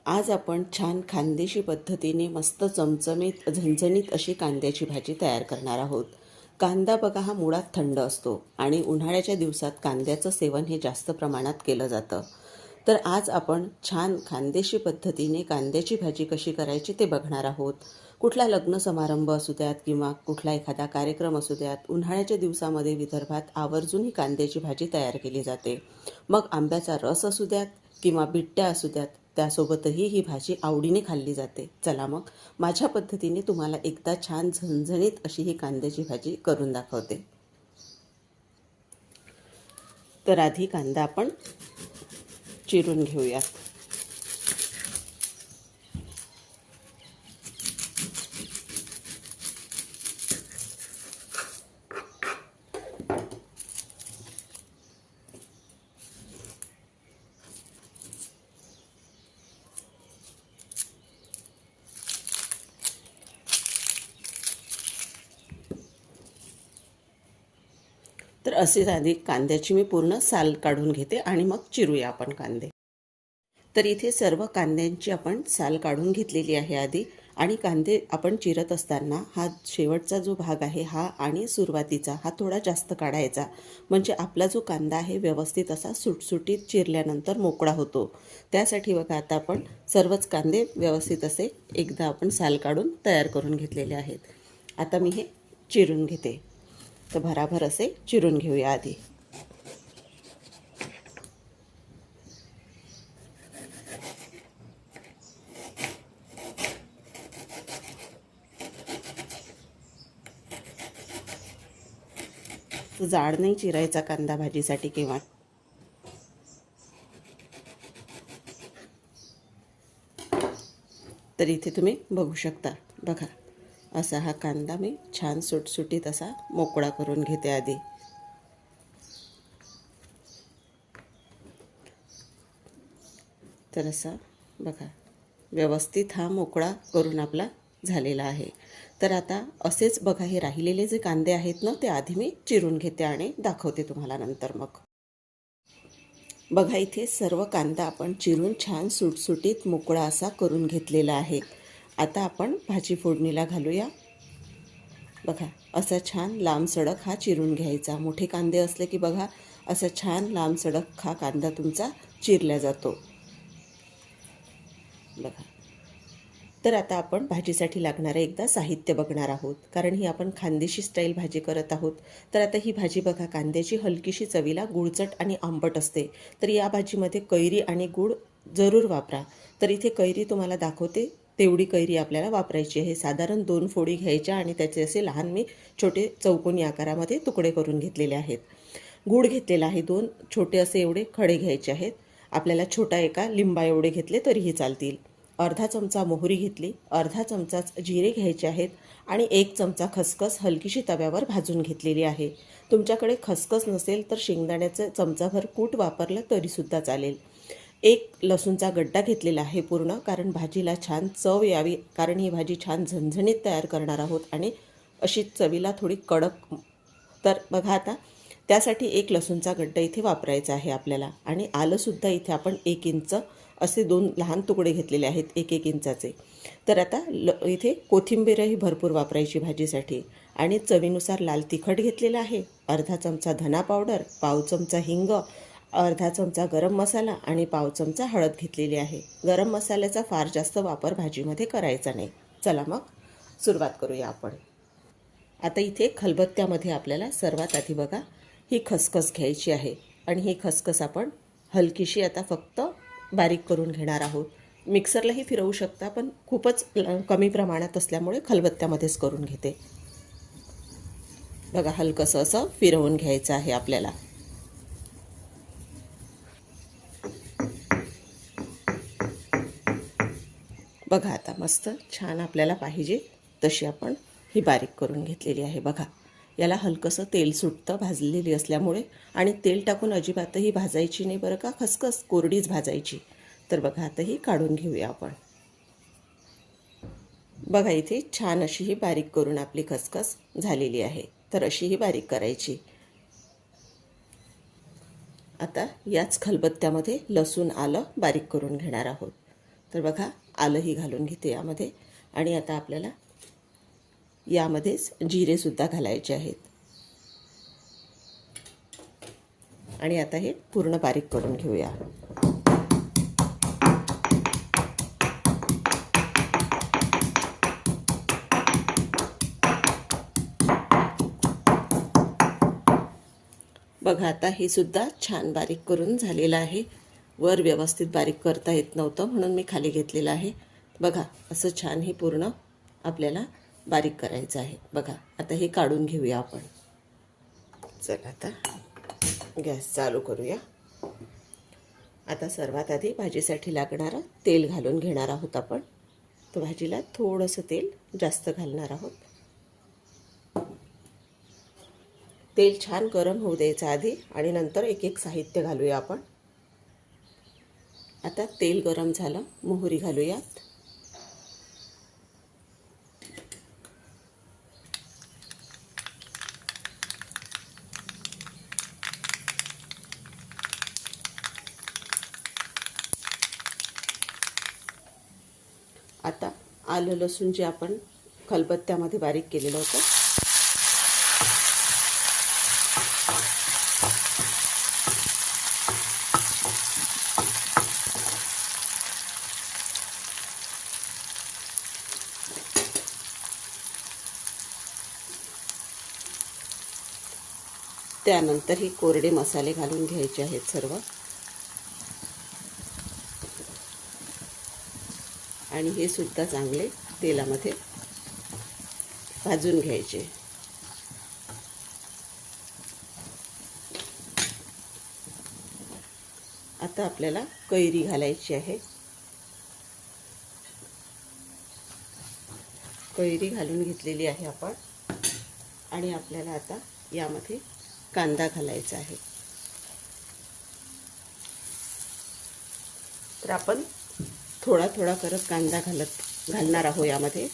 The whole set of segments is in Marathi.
आज आपण छान खानदेशी पद्धतीने मस्त चमचमीत झणझणीत अशी कांद्याची भाजी तयार करणार आहोत. कांदा बघा हा मुळात थंड असतो आणि उन्हाळ्याच्या दिवसात कांद्याचं सेवन हे जास्त प्रमाणात केलं जातं. तर आज आपण छान खानदेशी पद्धतीने कांद्याची भाजी कशी करायची ते बघणार आहोत. कुठला लग्न समारंभ असू द्यात किंवा कुठला एखादा कार्यक्रम असू द्यात, उन्हाळ्याच्या दिवसामध्ये विदर्भात आवर्जून ही कांद्याची भाजी तयार केली जाते. मग आंब्याचा रस असू द्यात किंवा बिट्ट्या असू द्यात, त्यासोबतही ही भाजी आवडीने खाल्ली जाते. चला मग माझ्या पद्धतीने तुम्हाला एकदा छान झणझणीत अशी ही कांद्याची भाजी करून दाखवते. तर आधी कांदा आपण चिरून घेऊयात. तर असेच आधी कांद्याची मी पूर्ण साल काढून घेते आणि मग चिरूया आपण कांदे. तर इथे सर्व कांद्यांची आपण साल काढून घेतलेली आहे आधी. आणि कांदे आपण चिरत असताना हा शेवटचा जो भाग आहे हा आणि सुरुवातीचा हा थोडा जास्त काढायचा, म्हणजे आपला जो कांदा आहे व्यवस्थित असा सुटसुटीत चिरल्यानंतर मोकळा होतो. त्यासाठी बघा आता आपण सर्वच कांदे व्यवस्थित असे एकदा आपण साल काढून तयार करून घेतलेले आहेत. आता मी हे चिरून घेते. तर भराभर असे चिरून घेऊया आधी. जाड नाही चिरायचा कांदा भाजीसाठी केव्हा. तर इथे तुम्ही बघू शकता, बघा असा हा कांदा मी छान सुटसुटीत असा मोकळा करून घेते आधी. तर असा बघा व्यवस्थित हा मोकळा करून आपला झालेला आहे. तर आता असेच बघा हे राहिलेले जे कांदे आहेत ना, ते आधी मी चिरून घेते आणि दाखवते तुम्हाला नंतर. मग बघा इथे सर्व कांदा आपण चिरून छान सुटसुटीत मोकळा असा करून घेतलेला आहे. आता आपण भाजी फोडणीला घालूया. बघा असा छान लांब सडक हा चिरून घ्यायचा. मोठे कांदे असले की बघा असा छान लांब सडक हा कांदा तुमचा चिरला जातो. बघा. तर आता आपण भाजीसाठी लागणारं एकदा साहित्य बघणार आहोत, कारण ही आपण खानदेशी स्टाईल भाजी करत आहोत. तर आता ही भाजी बघा कांद्याची हलकीशी चवीला गुळचट आणि आंबट असते. तर या भाजीमध्ये कैरी आणि गूळ जरूर वापरा. तर इथे कैरी तुम्हाला दाखवते तेवढी कैरी आपल्याला वापरायची आहे. साधारण 2 फोडी घ्यायच्या आणि त्याचे असे लहान मी छोटे चौकोनी आकारामध्ये तुकडे करून घेतलेले आहेत. गूळ घेतलेला आहे 2 छोटे असे एवढे खडे घ्यायचे आहेत. आपल्याला छोटा एका लिंबा एवढे घेतले तरीही चालतील. अर्धा चमचा मोहरी घेतली, अर्धा चमचाच जिरे घ्यायचे आहेत आणि 1 चमचा खसखस हलकीशी तव्यावर भाजून घेतलेली आहे. तुमच्याकडे खसखस नसेल तर शेंगदाण्याचं चमचाभर कूट वापरलं तरीसुद्धा चालेल. 1 लसूणचा गड्डा घेतलेला आहे पूर्ण, कारण भाजीला छान चव यावी, कारण ही भाजी छान झणझणीत तयार करणार आहोत आणि अशी चवीला थोडी कडक. तर बघा आता त्यासाठी 1 लसूणचा गड्डा इथे वापरायचा आहे आपल्याला. आणि आलंसुद्धा इथे आपण 1 इंच असे 2 लहान तुकडे घेतलेले आहेत 1-1 इंचाचे. तर आता इथे कोथिंबीरही भरपूर वापरायची भाजीसाठी. आणि चवीनुसार लाल तिखट घेतलेला आहे, अर्धा चमचा धना पावडर, पाव चमचा हिंग, अर्धा चमचा गरम मसाला आणि पाव चमचा हळद घेतलेली आहे. गरम मसाल्याचा फार जास्त वापर भाजीमध्ये करायचा नाही. चला मग सुरुवात करूया आपण. आता इथे खलबत्त्यामध्ये आपल्याला सर्वात आधी बघा ही खसखस घ्यायची आहे आणि ही खसखस आपण हलकीशी आता फक्त बारीक करून घेणार आहोत. मिक्सरलाही फिरवू शकता, पण खूपच कमी प्रमाणात असल्यामुळे खलबत्त्यामध्येच करून घेते. बघा हलकंसं असं फिरवून घ्यायचं आहे आपल्याला. बघा आता मस्त छान आपल्याला पाहिजे तशी आपण ही बारीक करून घेतलेली आहे. बघा याला हलकंसं तेल सुटतं भाजलेली असल्यामुळे, आणि तेल टाकून अजिबातही भाजायची नाही बरं का खसखस, कोरडीच भाजायची. तर बघा आता ही काढून घेऊया आपण. बघा इथे छान अशी ही बारीक करून आपली खसखस झालेली आहे. तर अशी ही बारीक करायची. आता याच खलबत्त्यामध्ये लसूण आलं बारीक करून घेणार आहोत. तर बघा आलंही घालून घेते यामध्ये. आणि आता आपल्याला यामध्येच जिरेसुद्धा घालायचे आहेत. आणि आता हे पूर्ण बारीक करून घेऊया. बघा आता हे सुद्धा छान बारीक करून झालेलं आहे. वर व्यवस्थित बारीक करता येत नव्हतं म्हणून मी खाली घेतलेलं आहे. बघा असं छान हे पूर्ण आपल्याला बारीक करायचं आहे. बघा आता हे काढून घेऊया आपण. चला आता गॅस चालू करूया. आता सर्वात आधी भाजीसाठी लागणारं तेल घालून घेणार आहोत आपण. तर भाजीला थोडंसं तेल जास्त घालणार आहोत. तेल छान गरम होऊ द्यायचं आधी आणि नंतर एक एक साहित्य घालूया आपण. आता तेल गरम झालं, मोहरी घालूयात. आता आलं लसूण जे आपण खलबत्त्यामध्ये बारीक केलेलं होतं त्यानंतर ही कोरडे मसाले घालून घ्यायचे आहेत सर्व. आणि हे सुद्धा चांगले तेलामध्ये भाजून घ्यायचे. आता आपल्याला कैरी घालायची आहे. कैरी घालून घेतलेली आहे आपण. आणि आपल्याला आता यामध्ये कांदा घालायचा आहे. तर आपण थोडा थोडा करत कांदा घालणार आहोत यामध्ये,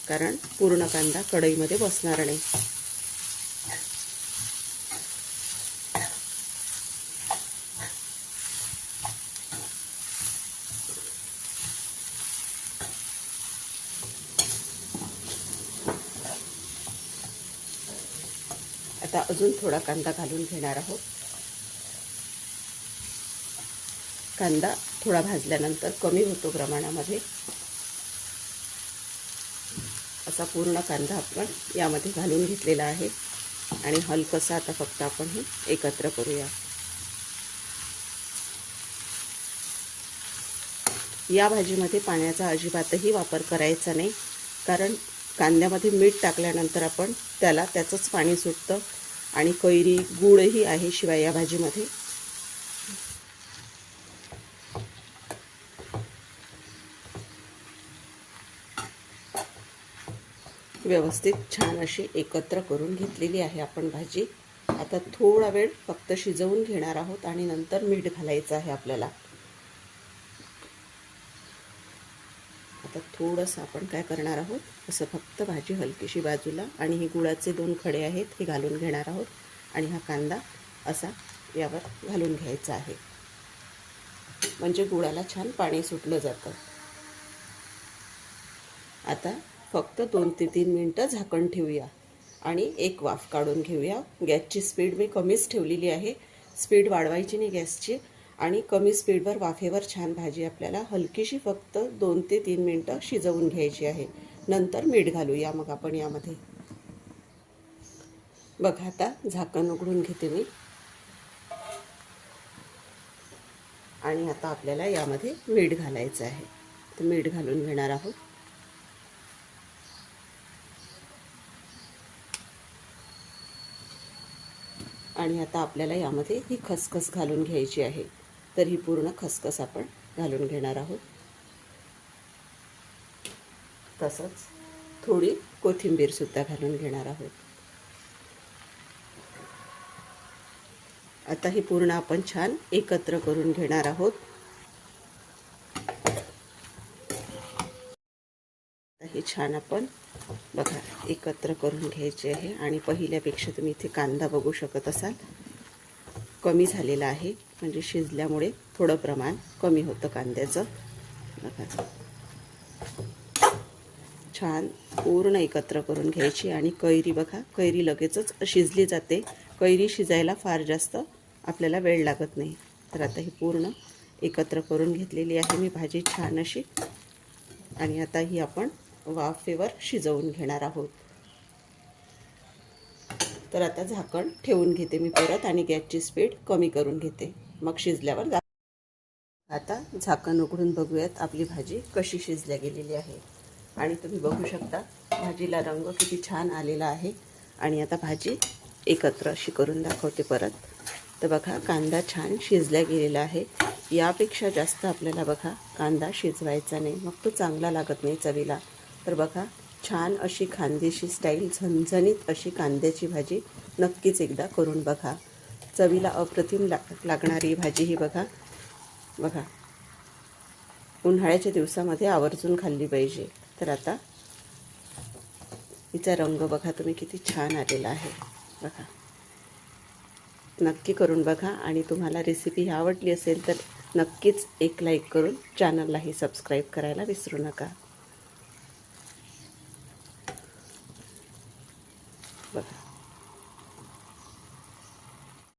कारण पूर्ण कांदा कढईमध्ये बसणार नाही. आता अजून थोडा कांदा घालून घेणार आहोत. कांदा थोडा भाजल्यानंतर कमी होतो प्रमाणामध्ये. असा पूर्ण कांदा आपण यामध्ये घालून घेतलेला आहे. आणि हलकंसं आता फक्त आपण हे एकत्र करूया. या भाजीमध्ये पाण्याचा अजिबातही वापर करायचा नाही, कारण कांद्यामध्ये मीठ टाकल्यानंतर आपण त्याचंच पाणी सुटतं. आणि कैरी गूळही आहे शिवाय या भाजीमध्ये. व्यवस्थित छान अशी एकत्र करून घेतलेली आहे आपण भाजी. आता थोडा वेळ फक्त शिजवून घेणार आहोत आणि नंतर मीठ घालायचं आहे आपल्याला. आता थोडंसं आपण काय करणार आहोत, असं फक्त भाजी हलकीशी बाजूला आणि हे गुळाचे 2 खडे आहेत हे घालून घेणार आहोत. आणि हा कांदा असा यावर घालून घ्यायचा आहे, म्हणजे गुळाला छान पाणी सुटलं जातं. आता फक्त 2 ते 3 मिनटं झाकण ठेवूया आणि एक वाफ काढून घेऊया. गॅसची स्पीड मी कमीच ठेवलेली आहे, स्पीड वाढवायची नाही गॅसची. आणि कमी स्पीडवर वाफेवर छान भाजी आपल्याला हलकीशी फक्त 2 ते 3 मिनटं शिजवून घ्यायची आहे. नंतर मीठ घालूया मग आपण यामध्ये. बघा आता झाकण उघडून घेते मी. आणि आता आपल्याला यामध्ये मीठ घालायचं आहे. तर मीठ घालून घेणार आहोत. आणि आता आपल्याला यामध्ये ही खसखस घालून घ्यायची आहे. तर ही पूर्ण खसखस आपण घालून घेणार आहोत. तसंच थोडी कोथिंबीरसुद्धा घालून घेणार आहोत. आता ही पूर्ण आपण छान एकत्र करून घेणार आहोत. हे छान आपण बघा एकत्र करून घ्यायचे आहे. आणि पहिल्यापेक्षा तुम्ही इथे कांदा बघू शकत असाल कमी झालेला आहे, म्हणजे शिजल्यामुळे थोडं प्रमाण कमी होतं कांद्याचं. बघा छान पूर्ण एकत्र करून घ्यायची. आणि कैरी बघा, कैरी लगेचच शिजली जाते. कैरी शिजायला फार जास्त आपल्याला वेळ लागत नाही. तर आता ही पूर्ण एकत्र करून घेतलेली आहे मी भाजी छान अशी. आणि आता ही आपण वाफेवर शिजवून घेणार आहोत. तर आता झाकण ठेवून घेते मी परत आणि गॅसची स्पीड कमी करून घेते. मग शिजल्यावर आता झाकण उघडून बघूयात आपली भाजी कशी शिजल्या गेलेली आहे. आणि तुम्ही बघू शकता भाजीला रंग किती छान आलेला आहे. आणि आता भाजी एकत्र अशी करून दाखवते परत. तर बघा कांदा छान शिजल्या गेलेला आहे. यापेक्षा जास्त आपल्याला बघा कांदा शिजवायचा नाही, मग तो चांगला लागत नाही चवीला. तर बघा छान अशी खानदेशी स्टाईल झणझणीत अशी कांद्याची भाजी नक्कीच एकदा करून बघा. चवीला अप्रतिम लागणारी भाजी ही बघा. बघा उन्हाळ्याच्या दिवसामध्ये आवर्जून खाल्ली पाहिजे. तर आता हिचा रंग बघा तुम्ही किती छान आलेला आहे. बघा नक्की करून बघा. आणि तुम्हाला रेसिपी आवडली असेल तर नक्कीच एक लाईक करून चॅनललाही सबस्क्राईब करायला विसरू नका. बघा